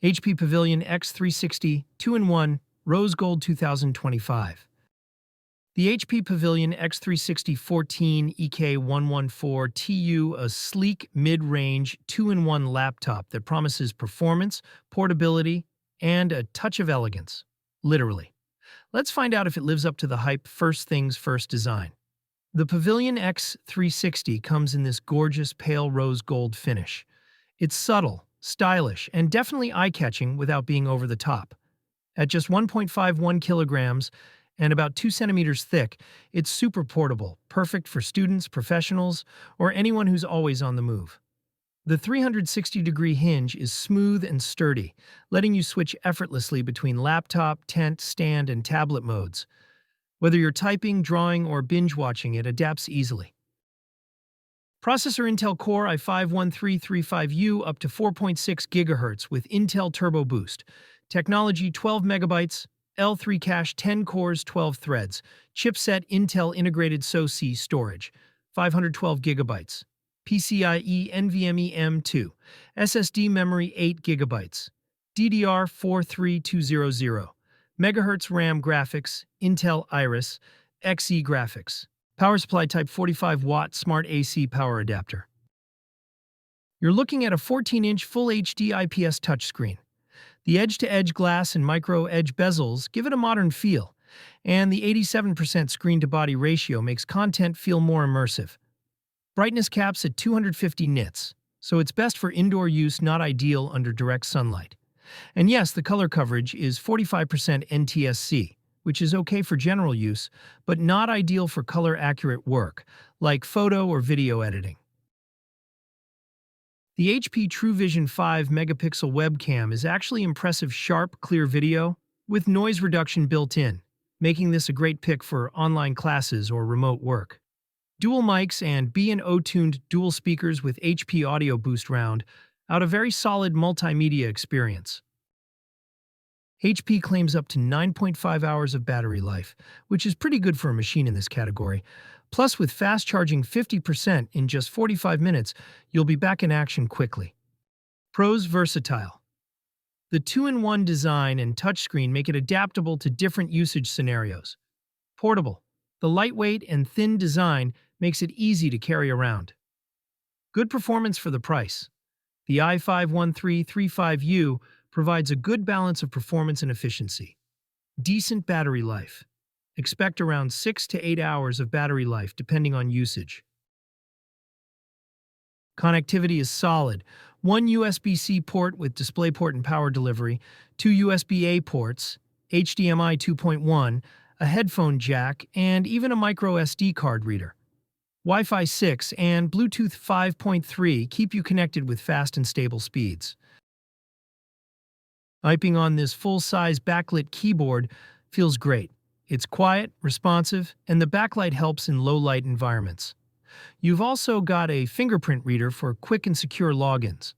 HP Pavilion X360 2-in-1 Rose Gold 2025. The HP Pavilion X360 14EK114TU, a sleek, mid-range, 2-in-1 laptop that promises performance, portability, and a touch of elegance. Literally. Let's find out if it lives up to the hype. First things first, design. The Pavilion X360 comes in this gorgeous pale rose gold finish. It's subtle, stylish, and definitely eye-catching without being over the top. At just 1.51 kilograms and about 2 centimeters thick, it's super portable, perfect for students, professionals, or anyone who's always on the move. The 360-degree hinge is smooth and sturdy, letting you switch effortlessly between laptop, tent, stand, and tablet modes. Whether you're typing, drawing, or binge-watching, it adapts easily. Processor Intel Core i5-1335U up to 4.6 GHz with Intel Turbo Boost. Technology 12 MB, L3 cache 10 cores 12 threads. Chipset Intel Integrated SoC storage 512 GB. PCIe NVMe M.2 SSD memory 8 GB. DDR4-3200MHz RAM graphics, Intel Iris, Xe graphics. Power supply type 45-watt smart AC power adapter. You're looking at a 14-inch Full HD IPS touchscreen. The edge-to-edge glass and micro-edge bezels give it a modern feel, and the 87% screen-to-body ratio makes content feel more immersive. Brightness caps at 250 nits, so it's best for indoor use, not ideal under direct sunlight. And yes, the color coverage is 45% NTSC, which is okay for general use, but not ideal for color-accurate work, like photo or video editing. The HP TrueVision 5-megapixel webcam is actually impressive sharp, clear video with noise reduction built in, making this a great pick for online classes or remote work. Dual mics and B&O-tuned dual speakers with HP Audio Boost round out a very solid multimedia experience. HP claims up to 9.5 hours of battery life, which is pretty good for a machine in this category. Plus, with fast charging 50% in just 45 minutes, you'll be back in action quickly. Pros: versatile. The 2-in-1 design and touchscreen make it adaptable to different usage scenarios. Portable. The lightweight and thin design makes it easy to carry around. Good performance for the price. The i5-1335U provides a good balance of performance and efficiency. Decent battery life. Expect around 6 to 8 hours of battery life depending on usage. Connectivity is solid. One USB-C port with DisplayPort and power delivery, 2 USB-A ports, HDMI 2.1, a headphone jack, and even a micro SD card reader. Wi-Fi 6 and Bluetooth 5.3 keep you connected with fast and stable speeds. Typing on this full-size backlit keyboard feels great. It's quiet, responsive, and the backlight helps in low-light environments. You've also got a fingerprint reader for quick and secure logins.